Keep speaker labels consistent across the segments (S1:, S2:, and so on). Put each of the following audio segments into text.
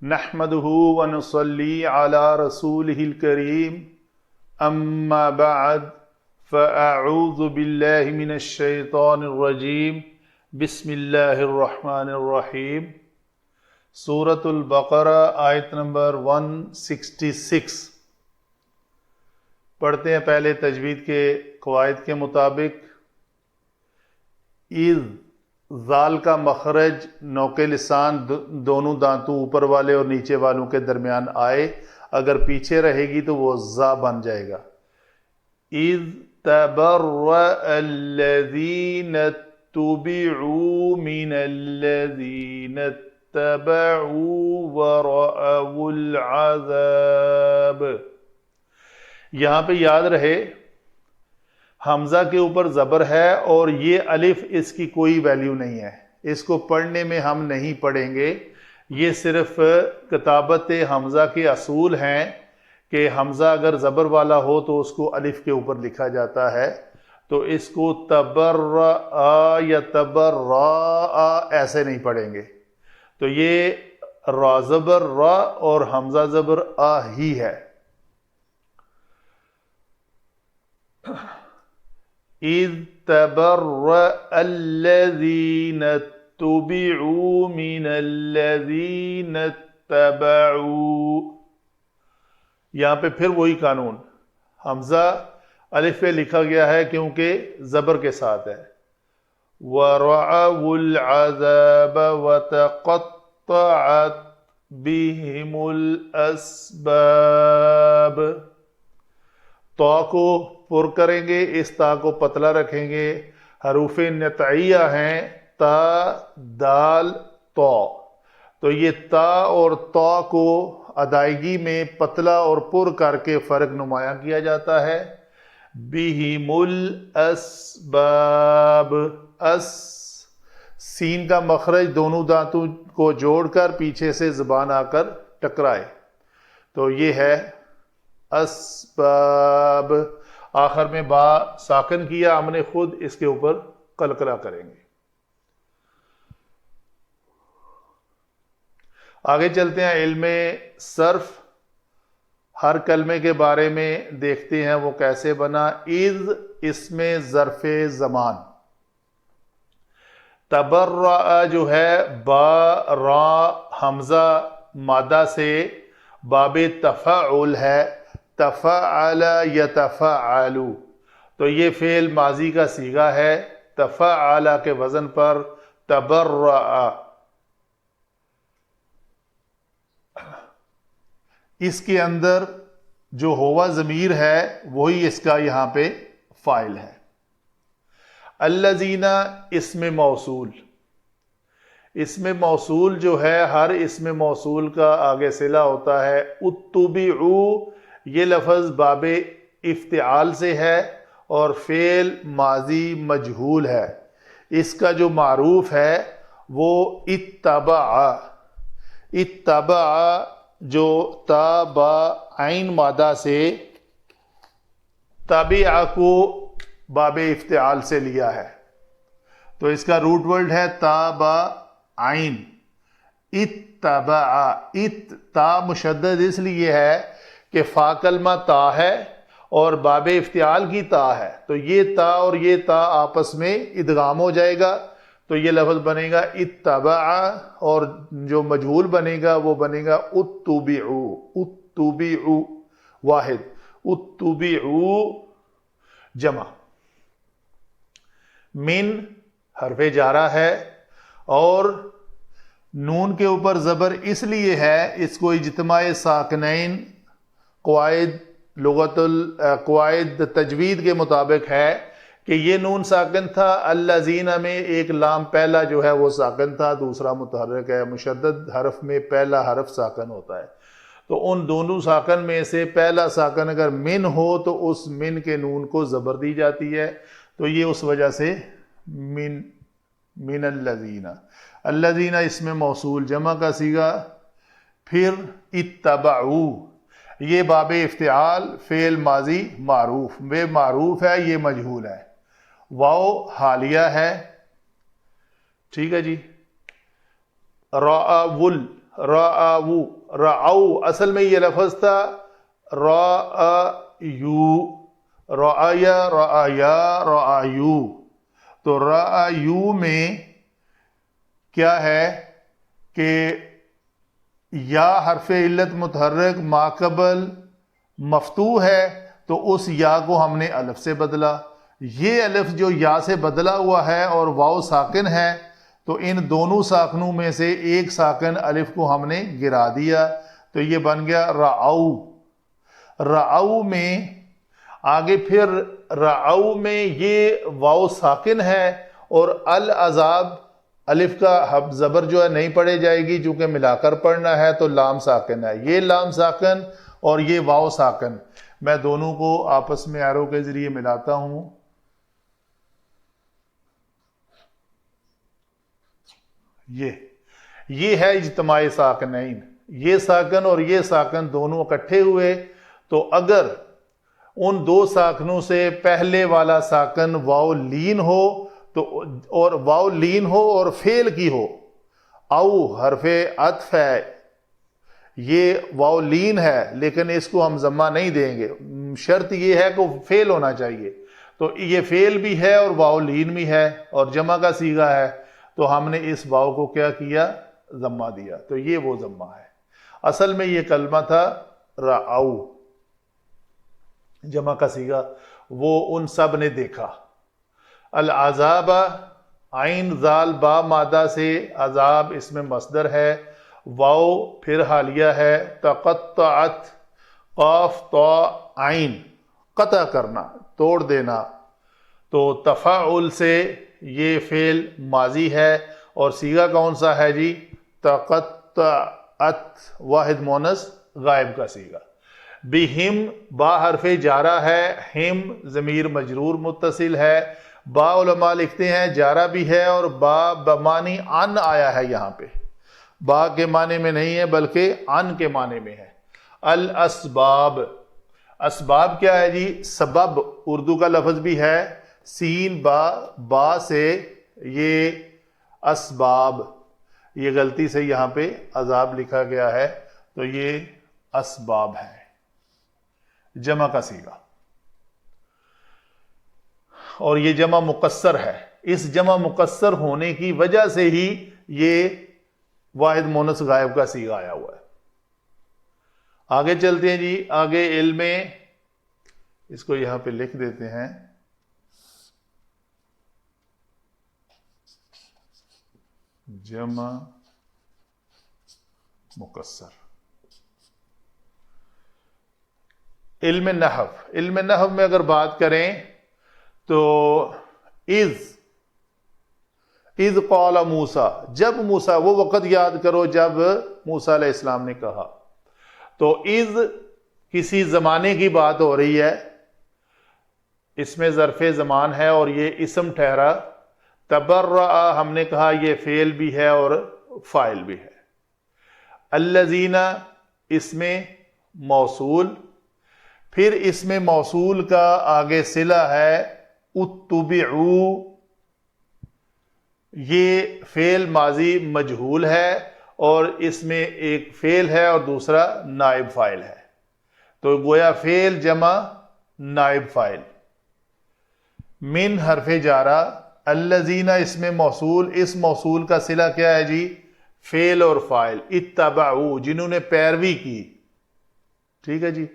S1: نحمده ونصلي على رسوله الكريم اما بعد فاعوذ بالله من الشیطان الرجیم بسم اللہ الرحمن الرحیم۔ سورۃ البقرہ آیت نمبر 166 پڑھتے ہیں۔ پہلے تجوید کے قواعد کے مطابق اذ ذال کا مخرج نوک لسان دونوں دانتوں اوپر والے اور نیچے والوں کے درمیان آئے، اگر پیچھے رہے گی تو وہ ذا بن جائے گا۔ اذ تبرأ الذین اتبعوا من الذین اتبعوا ورأوا العذاب۔ یہاں پہ یاد رہے حمزہ کے اوپر زبر ہے اور یہ الف اس کی کوئی ویلیو نہیں ہے، اس کو پڑھنے میں ہم نہیں پڑھیں گے۔ یہ صرف کتابت حمزہ کے اصول ہیں کہ حمزہ اگر زبر والا ہو تو اس کو الف کے اوپر لکھا جاتا ہے، تو اس کو تبرآ یا تبرآ ایسے نہیں پڑھیں گے۔ تو یہ را زبر را اور حمزہ زبر آ ہی ہے۔ اذ تبرأ الذین اتبعوا من الذین اتبعوا۔ یہاں پہ پھر وہی قانون، حمزہ الف پہ لکھا گیا ہے کیونکہ زبر کے ساتھ ہے۔ وَرَأَوُا الْعَذَابَ وَتَقَطَّعَتْ بِهِمُ الْأَسْبَابِ۔ تو کو پر کریں گے، اس تا کو پتلا رکھیں گے۔ حروف نطعیہ ہیں تا دال تو، تو یہ تا اور تو کو ادائیگی میں پتلا اور پر کر کے فرق نمایاں کیا جاتا ہے۔ بِهِمُ الْأَسْبَابِ، اس سین کا مخرج دونوں دانتوں کو جوڑ کر پیچھے سے زبان آ کر ٹکرائے، تو یہ ہے اسباب۔ آخر میں با ساکن کیا ہم نے خود، اس کے اوپر قلقلہ کریں گے۔ آگے چلتے ہیں علم صرف، ہر کلمے کے بارے میں دیکھتے ہیں وہ کیسے بنا۔ اذ اس میں ظرف زمان، تبرأ جو ہے با را حمزہ مادہ سے باب تفاعل ہے، تفاعل یتفاعل، تو یہ فعل ماضی کا صیغہ ہے تفاعل کے وزن پر تبرأ۔ اس کے اندر جو ہوا ضمیر ہے وہی اس کا یہاں پہ فاعل ہے۔ الذین اسم موصول، اسم موصول جو ہے ہر اسم موصول کا آگے صلہ ہوتا ہے۔ اتبعوا یہ لفظ باب افتعال سے ہے اور فعل ماضی مجہول ہے، اس کا جو معروف ہے وہ اتبع۔ اتبع جو تا با عین مادہ سے تابع کو باب افتعال سے لیا ہے، تو اس کا روٹ ورڈ ہے تا با عین۔ اتبع، ات تا مشدد اس لیے ہے کہ فا کلمہ تا ہے اور باب افتعال کی تا ہے، تو یہ تا اور یہ تا آپس میں ادغام ہو جائے گا، تو یہ لفظ بنے گا اتبع، اور جو مجہول بنے گا وہ بنے گا اتبعوا۔ اتبعوا واحد، اتبعوا جمع۔ من حرف جارہ ہے اور نون کے اوپر زبر اس لیے ہے، اس کو اجتماع ساکنین قواعد تجوید کے مطابق ہے کہ یہ نون ساکن تھا، الذین میں ایک لام پہلا جو ہے وہ ساکن تھا، دوسرا متحرک ہے۔ مشدد حرف میں پہلا حرف ساکن ہوتا ہے، تو ان دونوں ساکن میں سے پہلا ساکن اگر من ہو تو اس من کے نون کو زبر دی جاتی ہے، تو یہ اس وجہ سے من الذین۔ الذین اسم موصول جمع کا صیغہ۔ پھر اتبعوا یہ باب افتعال فعل ماضی معروف، بے معروف ہے، یہ مجہول ہے۔ واو حالیہ ہے، ٹھیک ہے جی۔ رأول رعو، رعو اصل میں یہ لفظ تھا رعیو، رعیا رعیا رعیو، تو رعیو میں کیا ہے کہ یا حرف علت متحرک ماقبل مفتوح ہے تو اس یا کو ہم نے الف سے بدلا، یہ الف جو یا سے بدلا ہوا ہے اور واو ساکن ہے تو ان دونوں ساکنوں میں سے ایک ساکن الف کو ہم نے گرا دیا تو یہ بن گیا رعو۔ رعو میں آگے پھر رعو میں یہ واو ساکن ہے اور العذاب الف کا حب زبر جو ہے نہیں پڑھے جائے گی چونکہ ملا کر پڑھنا ہے تو لام ساکن ہے، یہ لام ساکن اور یہ واو ساکن، میں دونوں کو آپس میں ایرو کے ذریعے ملاتا ہوں۔ یہ ہے اجتماع ساکنین، یہ ساکن اور یہ ساکن دونوں اکٹھے ہوئے تو اگر ان دو ساکنوں سے پہلے والا ساکن واو لین ہو تو اور واو لین ہو اور فعل کی ہو، او حرف عطف ہے، یہ واو لین ہے لیکن اس کو ہم ضمہ نہیں دیں گے، شرط یہ ہے کہ فعل ہونا چاہیے، تو یہ فعل بھی ہے اور واو لین بھی ہے اور جمع کا صیغہ ہے تو ہم نے اس واو کو کیا کیا، ضمہ دیا، تو یہ وہ ضمہ ہے۔ اصل میں یہ کلمہ تھا رعو، جمع کا صیغہ، وہ ان سب نے دیکھا۔ العذاب عین ذال با مادہ سے عذاب اس میں مصدر ہے، واو پھر حالیہ ہے، تقطعت قاف تو عین قطع کرنا توڑ دینا، تو تفاعل سے یہ فعل ماضی ہے اور صیغہ کون سا ہے جی، تقطعت واحد مونث غائب کا صیغہ۔ بہم با حرف جارہ ہے، ہم ضمیر مجرور متصل ہے، با علماء لکھتے ہیں جارہ بھی ہے اور با بمانی ان آیا ہے، یہاں پہ با کے معنی میں نہیں ہے بلکہ ان کے معنی میں ہے۔ الاسباب، اسباب کیا ہے جی، سبب اردو کا لفظ بھی ہے، سین با سے یہ اسباب، یہ غلطی سے یہاں پہ عذاب لکھا گیا ہے تو یہ اسباب ہے، جمع کا صیغہ، اور یہ جمع مقصر ہے، اس جمع مقصر ہونے کی وجہ سے ہی یہ واحد مونث غائب کا صیغہ آیا ہوا ہے۔ آگے چلتے ہیں جی، آگے علم، اس کو یہاں پہ لکھ دیتے ہیں، جمع مقصر، علم نحو۔ علم نحو میں اگر بات کریں تو اذ قال موسیٰ، جب موسیٰ، وہ وقت یاد کرو جب موسیٰ علیہ السلام نے کہا، تو اذ کسی زمانے کی بات ہو رہی ہے، اس میں ظرف زمان ہے اور یہ اسم ٹھہرا، تبرأ ہم نے کہا یہ فعل بھی ہے اور فاعل بھی ہے، الذین اس میں موصول، پھر اس میں موصول کا آگے صلہ ہے اتبعو، یہ فعل ماضی مجہول ہے اور اس میں ایک فعل ہے اور دوسرا نائب فاعل ہے، تو گویا فعل جمع نائب فاعل۔ من حرف جارہ، الذین اس میں موصول، اس موصول کا صلہ کیا ہے جی، فعل اور فاعل، اتبعو جنہوں نے پیروی کی، ٹھیک ہے جی۔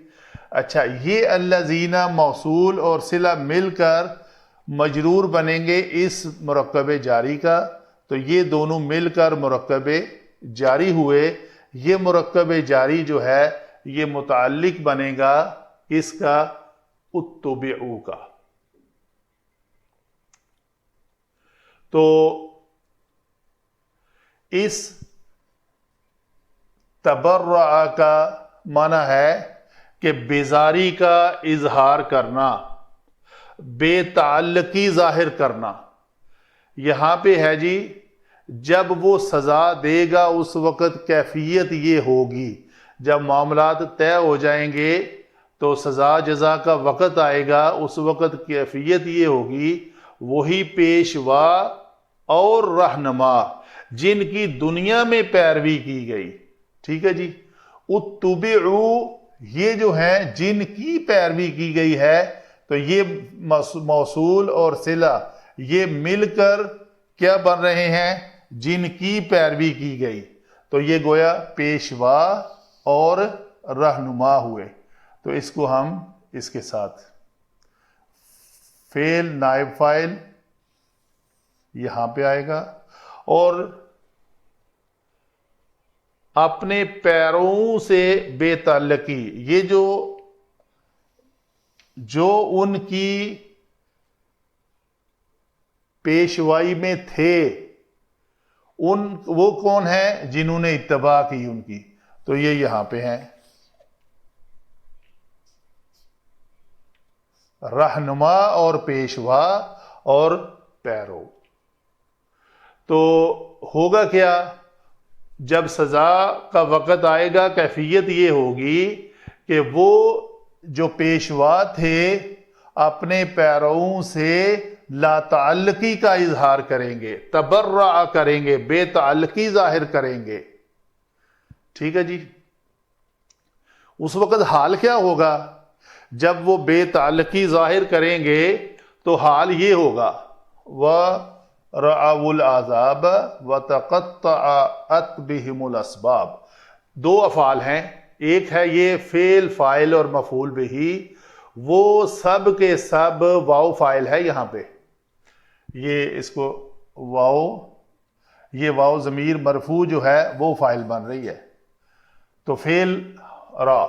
S1: اچھا، یہ الذین موصول اور صلہ مل کر مجرور بنیں گے اس مرکب جاری کا، تو یہ دونوں مل کر مرکب جاری ہوئے، یہ مرکب جاری جو ہے یہ متعلق بنے گا اس کا اتبعو کا، تو اس تبرع کا معنی ہے کہ بیزاری کا اظہار کرنا، بے تعلقی ظاہر کرنا۔ یہاں پہ ہے جی، جب وہ سزا دے گا اس وقت کیفیت یہ ہوگی، جب معاملات طے ہو جائیں گے تو سزا جزا کا وقت آئے گا، اس وقت کیفیت یہ ہوگی، وہی پیشوا اور رہنما جن کی دنیا میں پیروی کی گئی، ٹھیک ہے جی. اتبعوا یہ جو ہیں جن کی پیروی کی گئی ہے، تو یہ موصول اور صلہ یہ مل کر کیا بن رہے ہیں؟ جن کی پیروی کی گئی. تو یہ گویا پیشوا اور رہنما ہوئے. تو اس کو ہم اس کے ساتھ فعل نائب فاعل یہاں پہ آئے گا، اور اپنے پیروں سے بے تعلقی، یہ جو ان کی پیشوائی میں تھے، وہ کون ہیں؟ جنہوں نے اتباع کی ان کی. تو یہ یہاں پہ ہیں رہنما اور پیشوا اور پیرو. تو ہوگا کیا جب سزا کا وقت آئے گا؟ کیفیت یہ ہوگی کہ وہ جو پیشوا تھے اپنے پیروں سے لا تعلقی کا اظہار کریں گے، تبرع کریں گے، بے تعلقی ظاہر کریں گے. ٹھیک ہے جی. اس وقت حال کیا ہوگا؟ جب وہ بے تعلقی ظاہر کریں گے تو حال یہ ہوگا وَرَأَوُا الْعَذَابَ وَتَقَطَّعَتْ بِهِمُ الْأَسْبَابُ. دو افعال ہیں، ایک ہے یہ فعل فاعل اور مفعول بہ، وہ سب کے سب واو فاعل ہے یہاں پہ. یہ اس کو یہ واو ضمیر مرفوع جو ہے وہ فاعل بن رہی ہے. تو فعل را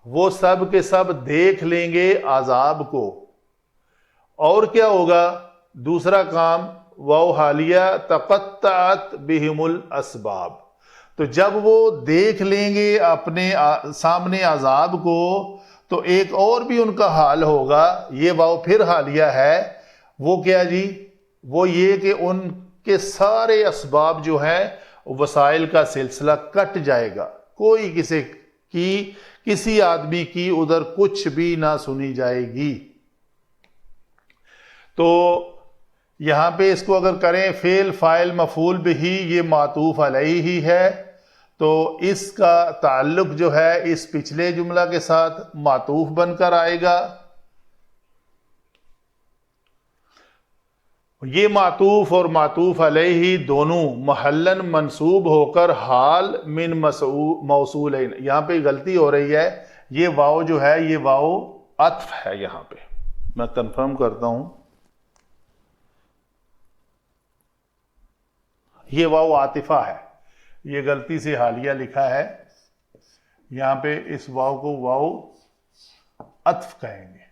S1: وہ سب کے سب دیکھ لیں گے عذاب کو. اور کیا ہوگا دوسرا کام؟ واو حالیہ تقطعت بہم الاسباب. تو جب وہ دیکھ لیں گے اپنے سامنے عذاب کو تو ایک اور بھی ان کا حال ہوگا. یہ واو پھر حالیہ ہے. وہ کیا جی؟ وہ یہ کہ ان کے سارے اسباب جو ہیں وسائل کا سلسلہ کٹ جائے گا. کوئی کسی آدمی کی ادھر کچھ بھی نہ سنی جائے گی. تو یہاں پہ اس کو اگر کریں فعل فاعل مفعول بہ، یہ معطوف علیہ ہی ہے، تو اس کا تعلق جو ہے اس پچھلے جملہ کے ساتھ معطوف بن کر آئے گا. یہ معطوف اور معطوف علیہ دونوں محلن منصوب ہو کر حال من موصولین. یہاں پہ غلطی ہو رہی ہے، یہ واو جو ہے یہ واو عطف ہے. یہاں پہ میں کنفرم کرتا ہوں، یہ واو عاطفہ ہے، یہ غلطی سے حالیہ لکھا ہے. یہاں پہ اس واو کو واو عطف کہیں گے.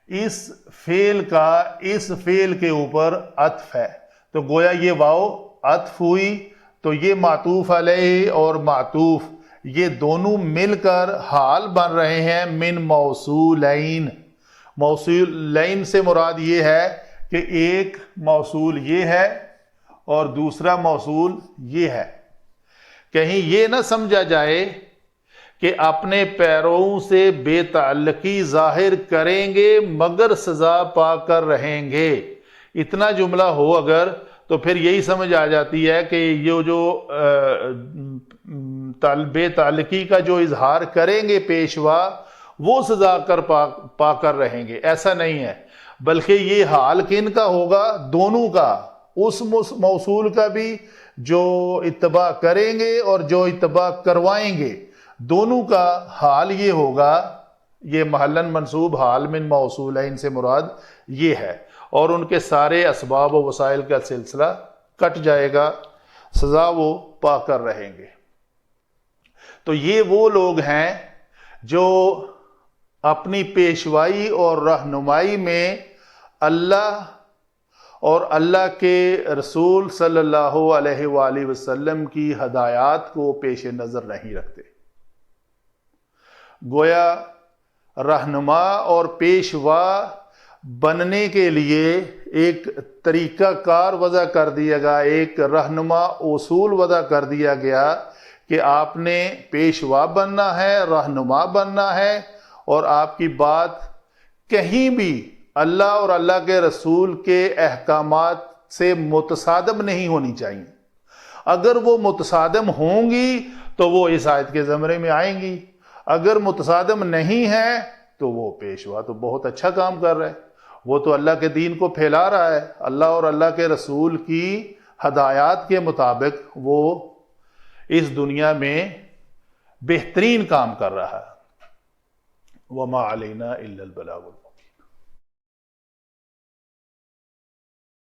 S1: اس فعل کا اس فعل کے اوپر عطف ہے، تو گویا یہ واو عطف ہوئی. تو یہ معطوف علیہ اور معطوف یہ دونوں مل کر حال بن رہے ہیں من موصولین. موصولین سے مراد یہ ہے کہ ایک موصول یہ ہے اور دوسرا موصول یہ ہے. کہیں یہ نہ سمجھا جائے کہ اپنے پیروں سے بے تعلقی ظاہر کریں گے مگر سزا پا کر رہیں گے. اتنا جملہ ہو اگر تو پھر یہی سمجھ آ جاتی ہے کہ یہ جو بے تعلقی کا جو اظہار کریں گے پیشوا وہ سزا پا کر رہیں گے. ایسا نہیں ہے، بلکہ یہ حال کن کا ہوگا؟ دونوں کا. اس موصول کا بھی جو اتباع کریں گے اور جو اتباع کروائیں گے، دونوں کا حال یہ ہوگا. یہ محلن منصوب حال من موصولین سے مراد یہ ہے، اور ان کے سارے اسباب و وسائل کا سلسلہ کٹ جائے گا، سزا وہ پا کر رہیں گے. تو یہ وہ لوگ ہیں جو اپنی پیشوائی اور رہنمائی میں اللہ اور اللہ کے رسول صلی اللہ علیہ وآلہ وسلم کی ہدایات کو پیش نظر نہیں رکھتے. گویا رہنما اور پیشوا بننے کے لیے ایک طریقہ کار وضع کر دیا گیا، ایک رہنما اصول وضع کر دیا گیا کہ آپ نے پیشوا بننا ہے، رہنما بننا ہے، اور آپ کی بات کہیں بھی اللہ اور اللہ کے رسول کے احکامات سے متصادم نہیں ہونی چاہیے. اگر وہ متصادم ہوں گی تو وہ اس آیت کے زمرے میں آئیں گی، اگر متصادم نہیں ہے تو وہ پیشوا تو بہت اچھا کام کر رہا ہے، وہ تو اللہ کے دین کو پھیلا رہا ہے، اللہ اور اللہ کے رسول کی ہدایات کے مطابق وہ اس دنیا میں بہترین کام کر رہا ہے۔ وَمَا عَلَيْنَا إِلَّا الْبَلَاغُ الْمُبِينُ۔